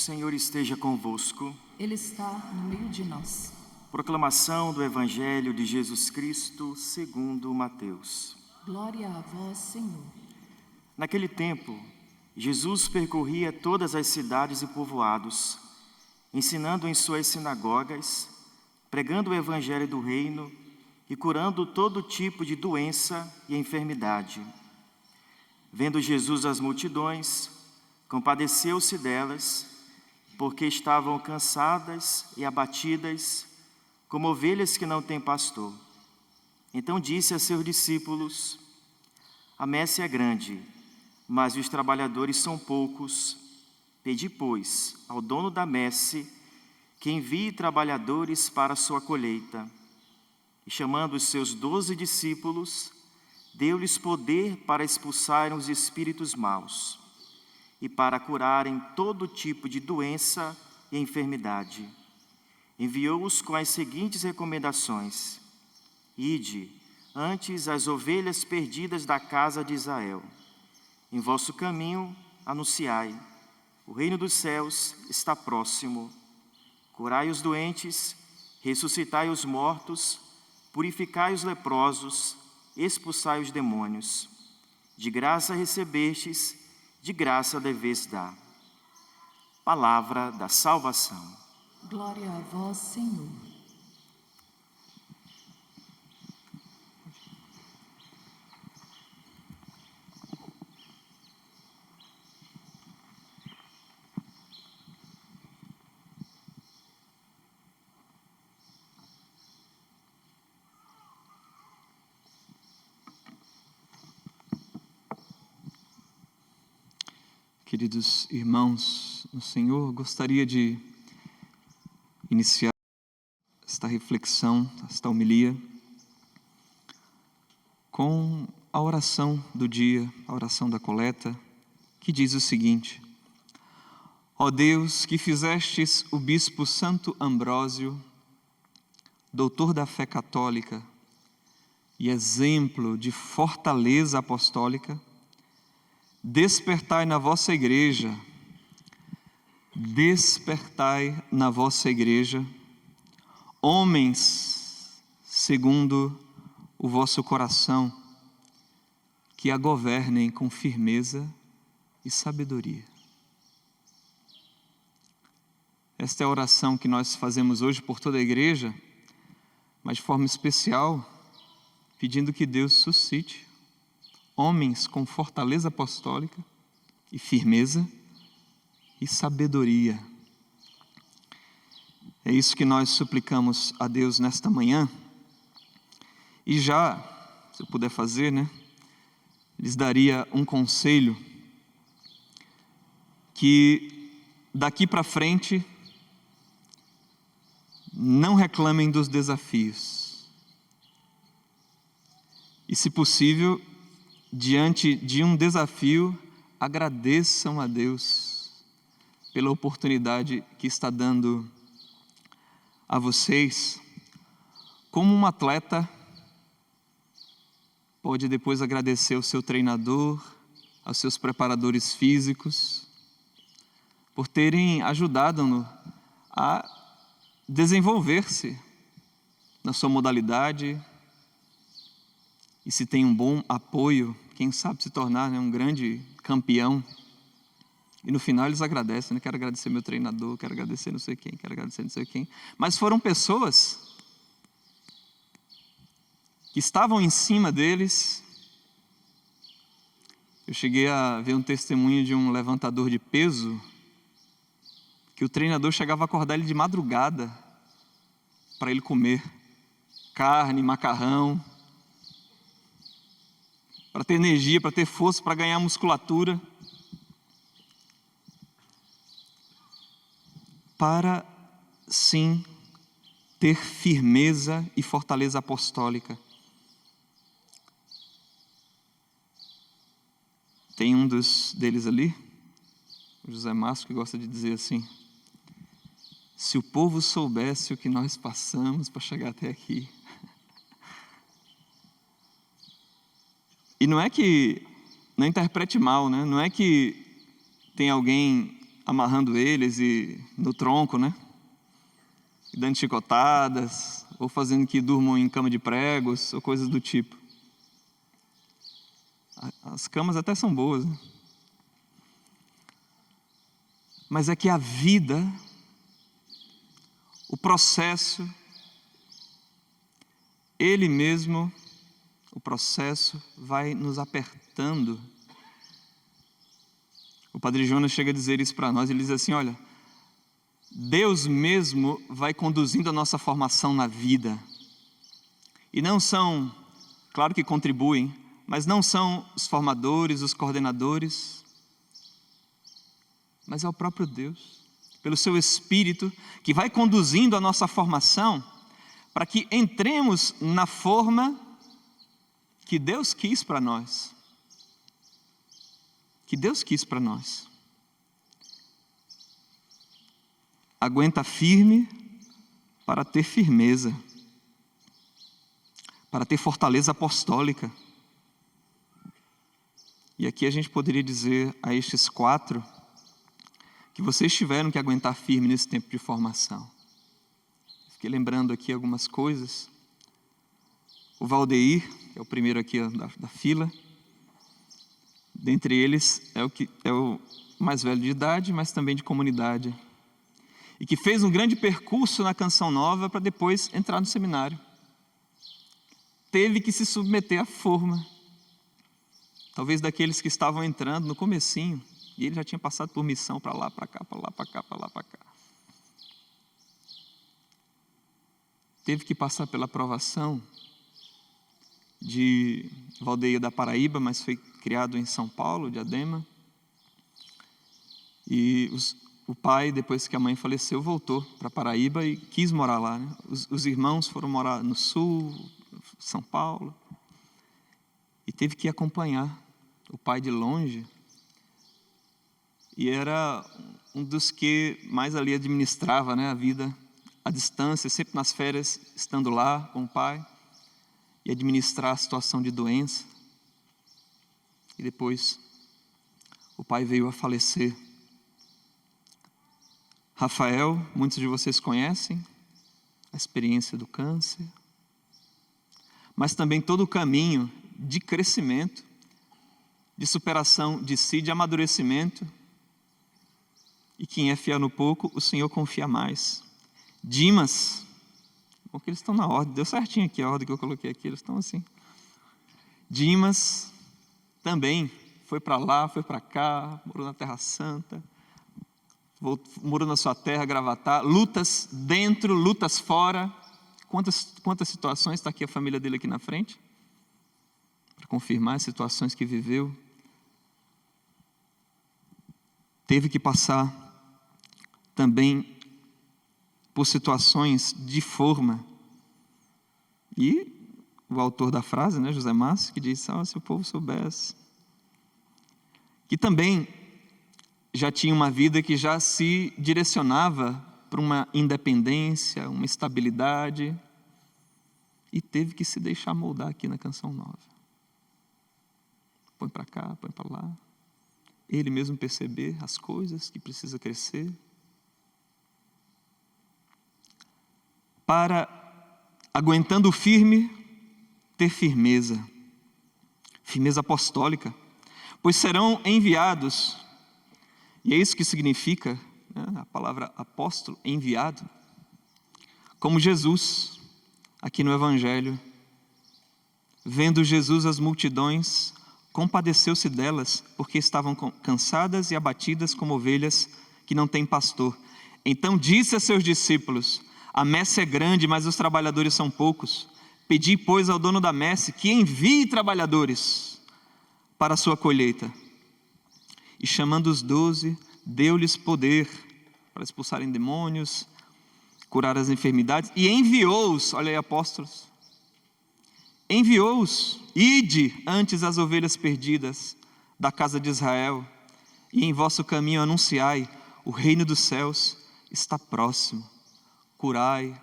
Senhor esteja convosco. Ele está no meio de nós. Proclamação do Evangelho de Jesus Cristo segundo Mateus. Glória a vós, Senhor. Naquele tempo, Jesus percorria todas as cidades e povoados, ensinando em suas sinagogas, pregando o Evangelho do Reino e curando todo tipo de doença e enfermidade. Vendo Jesus as multidões, compadeceu-se delas, porque estavam cansadas e abatidas, como ovelhas que não têm pastor. Então disse a seus discípulos: a messe é grande, mas os trabalhadores são poucos. Pedi, pois, ao dono da messe que envie trabalhadores para a sua colheita. E chamando os seus 12 discípulos, deu-lhes poder para expulsarem os espíritos maus e para curarem todo tipo de doença e enfermidade. Enviou-os com as seguintes recomendações: ide antes as ovelhas perdidas da casa de Israel. Em vosso caminho anunciai: o reino dos céus está próximo. Curai os doentes, ressuscitai os mortos, purificai os leprosos, expulsai os demônios. De graça recebestes, de graça deveis dar. Palavra da salvação. Glória a vós, Senhor. Queridos irmãos no Senhor, gostaria de iniciar esta reflexão, esta homilia, com a oração do dia, a oração da coleta, que diz o seguinte: ó Deus, que fizestes o bispo Santo Ambrósio, doutor da fé católica e exemplo de fortaleza apostólica, despertai na vossa igreja homens segundo o vosso coração, que a governem com firmeza e sabedoria. Esta é a oração que nós fazemos hoje por toda a igreja, mas de forma especial, pedindo que Deus suscite homens com fortaleza apostólica e firmeza e sabedoria. É isso que nós suplicamos a Deus nesta manhã. E já, se eu puder fazer, lhes daria um conselho, que daqui para frente não reclamem dos desafios. E, se possível, diante de um desafio, agradeçam a Deus pela oportunidade que está dando a vocês. Como um atleta pode depois agradecer ao seu treinador, aos seus preparadores físicos, por terem ajudado-no a desenvolver-se na sua modalidade. E se tem um bom apoio, quem sabe se tornar um grande campeão. E no final eles agradecem, quero agradecer meu treinador, quero agradecer não sei quem, quero agradecer não sei quem. Mas foram pessoas que estavam em cima deles. Eu cheguei a ver um testemunho de um levantador de peso, que o treinador chegava a acordar ele de madrugada para ele comer carne, macarrão, para ter energia, para ter força, para ganhar musculatura, para sim ter firmeza e fortaleza apostólica. Tem um deles ali, o José Márcio, que gosta de dizer assim: se o povo soubesse o que nós passamos para chegar até aqui. E não é que, não interprete mal, não é que tem alguém amarrando eles no tronco, né? E dando chicotadas, ou fazendo que durmam em cama de pregos, ou coisas do tipo. As camas até são boas, né? Mas é que a vida, o processo, ele mesmo, o processo vai nos apertando. O Padre Jonas chega a dizer isso para nós, ele diz assim, olha, Deus mesmo vai conduzindo a nossa formação na vida. E não são, claro que contribuem, mas não são os formadores, os coordenadores, mas é o próprio Deus, pelo seu Espírito, que vai conduzindo a nossa formação para que entremos na forma que Deus quis para nós. Que Deus quis para nós. Aguenta firme para ter firmeza, para ter fortaleza apostólica. E aqui a gente poderia dizer a estes 4 que vocês tiveram que aguentar firme nesse tempo de formação. Fiquei lembrando aqui algumas coisas. O Valdeir, que é o primeiro aqui da fila, dentre eles é o mais velho de idade, mas também de comunidade. E que fez um grande percurso na Canção Nova para depois entrar no seminário. Teve que se submeter à forma. Talvez daqueles que estavam entrando no comecinho, e ele já tinha passado por missão para lá, para cá, para lá, para cá, para lá, para cá. Teve que passar pela aprovação de Valdeir da Paraíba, mas foi criado em São Paulo, Diadema. E o pai, depois que a mãe faleceu, voltou para Paraíba e quis morar lá, né? Os irmãos foram morar no sul, São Paulo, e teve que acompanhar o pai de longe. E era um dos que mais ali administrava, né, a vida à distância, sempre nas férias, estando lá com o pai, e administrar a situação de doença. E depois o pai veio a falecer. Rafael, muitos de vocês conhecem a experiência do câncer, mas também todo o caminho de crescimento, de superação de si, de amadurecimento. E quem é fiel no pouco, o Senhor confia mais. Dimas, porque eles estão na ordem, deu certinho aqui a ordem que eu coloquei aqui, eles estão assim. Dimas também foi para lá, foi para cá, morou na Terra Santa, morou na sua terra, Gravatá, lutas dentro, lutas fora. Quantas situações, está aqui a família dele aqui na frente, para confirmar as situações que viveu. Teve que passar também por situações de forma. E o autor da frase, né, José Márcio, que diz, se o povo soubesse. Que também já tinha uma vida que já se direcionava para uma independência, uma estabilidade, e teve que se deixar moldar aqui na Canção Nova. Põe para cá, põe para lá. Ele mesmo perceber as coisas que precisa crescer. Para, aguentando firme, ter firmeza. Firmeza apostólica. Pois serão enviados, e é isso que significa, né, a palavra apóstolo, enviado, como Jesus, aqui no Evangelho. Vendo Jesus as multidões, compadeceu-se delas, porque estavam cansadas e abatidas como ovelhas que não têm pastor. Então disse a seus discípulos, a messe é grande, mas os trabalhadores são poucos. Pedi, pois, ao dono da messe que envie trabalhadores para a sua colheita. E chamando os 12, deu-lhes poder para expulsarem demônios, curar as enfermidades, e enviou-os, olha aí, apóstolos, enviou-os, ide antes as ovelhas perdidas da casa de Israel, e em vosso caminho anunciai, o reino dos céus está próximo. Curai,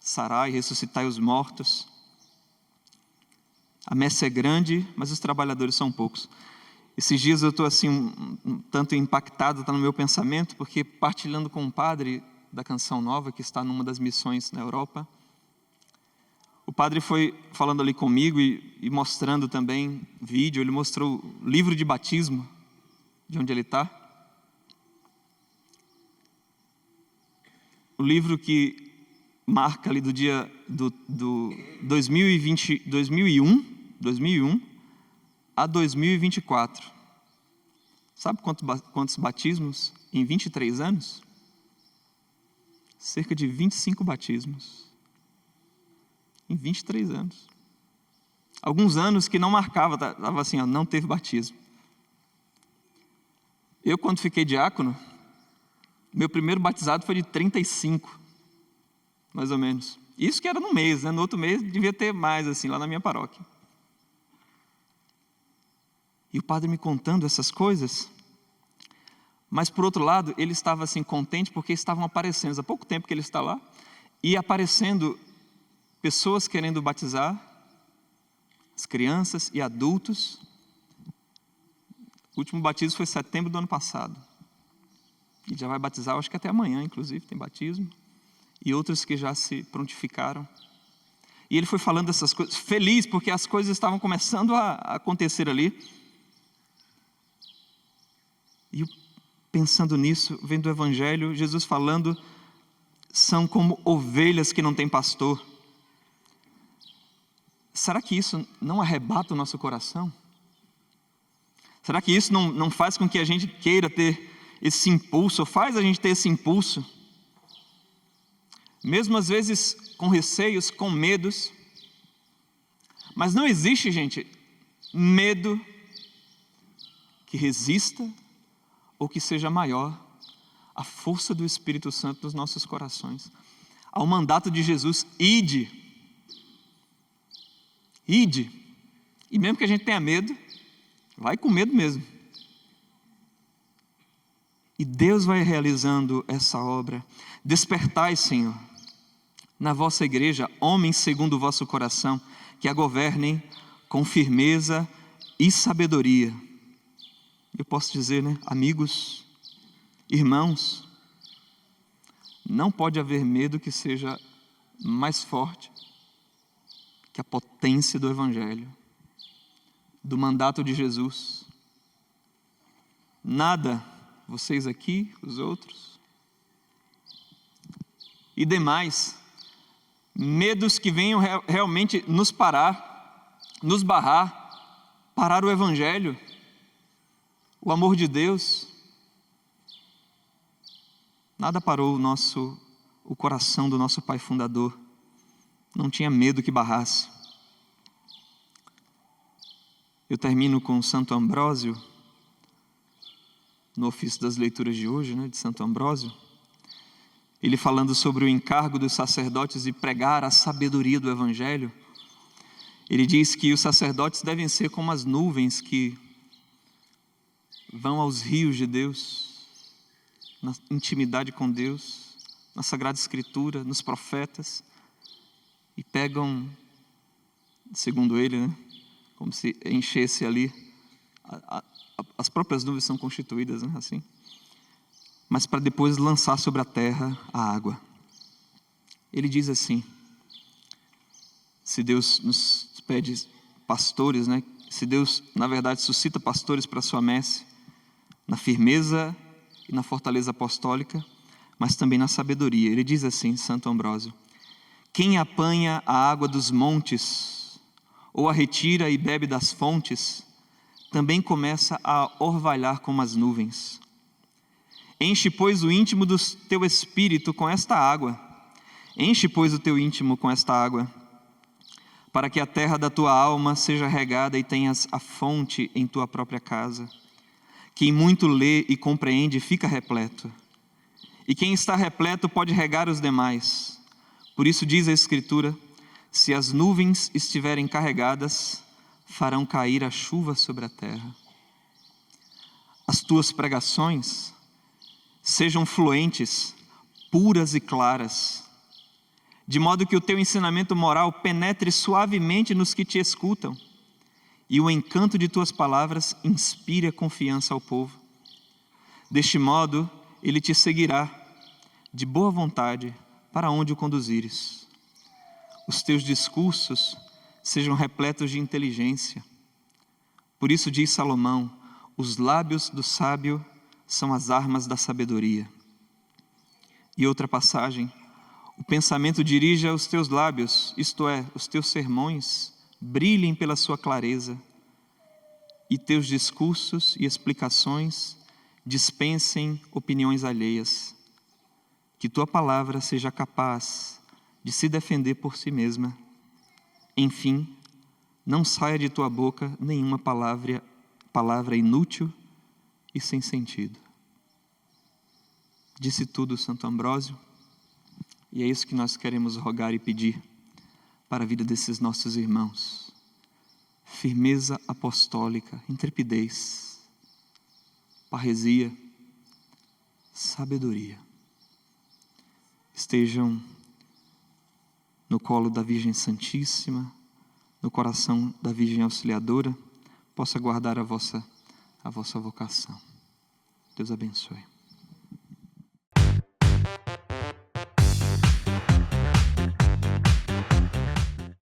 sarai, ressuscitai os mortos. A messe é grande, mas os trabalhadores são poucos. Esses dias eu estou assim, um tanto impactado, está no meu pensamento, porque partilhando com um padre da Canção Nova, que está numa das missões na Europa, o padre foi falando ali comigo e mostrando também vídeo, ele mostrou o livro de batismo, de onde ele está. O livro que marca ali do dia do 2001 a 2024. Sabe quantos batismos em 23 anos? Cerca de 25 batismos. Em 23 anos. Alguns anos que não marcava, estava assim, ó, não teve batismo. Eu, quando fiquei diácono, meu primeiro batizado foi de 35, mais ou menos. Isso que era no mês, né? No outro mês devia ter mais, assim, lá na minha paróquia. E o padre me contando essas coisas, mas por outro lado, ele estava assim contente porque estavam aparecendo, há pouco tempo que ele está lá, e aparecendo pessoas querendo batizar, as crianças e adultos. O último batismo foi em setembro do ano passado. E já vai batizar, acho que até amanhã, inclusive, tem batismo. E outros que já se prontificaram. E ele foi falando dessas coisas, feliz, porque as coisas estavam começando a acontecer ali. E eu, pensando nisso, vendo o Evangelho, Jesus falando, são como ovelhas que não têm pastor. Será que isso não arrebata o nosso coração? Será que isso não faz com que a gente queira ter esse impulso, ou faz a gente ter esse impulso? Mesmo às vezes com receios, com medos. Mas não existe, gente, medo que resista ou que seja maior a força do Espírito Santo nos nossos corações. Ao mandato de Jesus, ide. Ide. E mesmo que a gente tenha medo, vai com medo mesmo. E Deus vai realizando essa obra. Despertai, Senhor, na vossa igreja, homens segundo o vosso coração, que a governem com firmeza e sabedoria. Eu posso dizer, né, amigos, irmãos, não pode haver medo que seja mais forte que a potência do Evangelho, do mandato de Jesus. Nada, vocês aqui, os outros, e demais, medos que venham realmente nos parar, nos barrar, parar o Evangelho, o amor de Deus. Nada parou o coração do nosso Pai Fundador. Não tinha medo que barrasse. Eu termino com Santo Ambrósio, no ofício das leituras de hoje, né, de Santo Ambrósio. Ele falando sobre o encargo dos sacerdotes de pregar a sabedoria do Evangelho. Ele diz que os sacerdotes devem ser como as nuvens que vão aos rios de Deus, na intimidade com Deus, na Sagrada Escritura, nos profetas, e pegam, segundo ele, né, como se enchesse ali, as próprias nuvens são constituídas, né, assim, mas para depois lançar sobre a terra a água. Ele diz assim, se Deus nos pede pastores, né, se Deus, na verdade, suscita pastores para a sua messe, na firmeza e na fortaleza apostólica, mas também na sabedoria. Ele diz assim, Santo Ambrósio: quem apanha a água dos montes, ou a retira e bebe das fontes, também começa a orvalhar como as nuvens. Enche, pois, o íntimo do teu espírito com esta água. Enche, pois, o teu íntimo com esta água, para que a terra da tua alma seja regada e tenhas a fonte em tua própria casa. Quem muito lê e compreende fica repleto, e quem está repleto pode regar os demais. Por isso diz a Escritura: se as nuvens estiverem carregadas, farão cair a chuva sobre a terra. As tuas pregações sejam fluentes, puras e claras, de modo que o teu ensinamento moral penetre suavemente nos que te escutam, e o encanto de tuas palavras inspire a confiança ao povo. Deste modo, ele te seguirá de boa vontade para onde o conduzires. Os teus discursos sejam repletos de inteligência. Por isso diz Salomão: os lábios do sábio são as armas da sabedoria. E outra passagem: o pensamento dirige aos teus lábios, isto é, os teus sermões brilhem pela sua clareza, e teus discursos e explicações dispensem opiniões alheias. Que tua palavra seja capaz de se defender por si mesma. Enfim, não saia de tua boca nenhuma palavra inútil e sem sentido. Disse tudo Santo Ambrósio, e é isso que nós queremos rogar e pedir para a vida desses nossos irmãos. Firmeza apostólica, intrepidez, parresia, sabedoria. Estejam no colo da Virgem Santíssima, no coração da Virgem Auxiliadora, possa guardar a vossa vocação. Deus abençoe.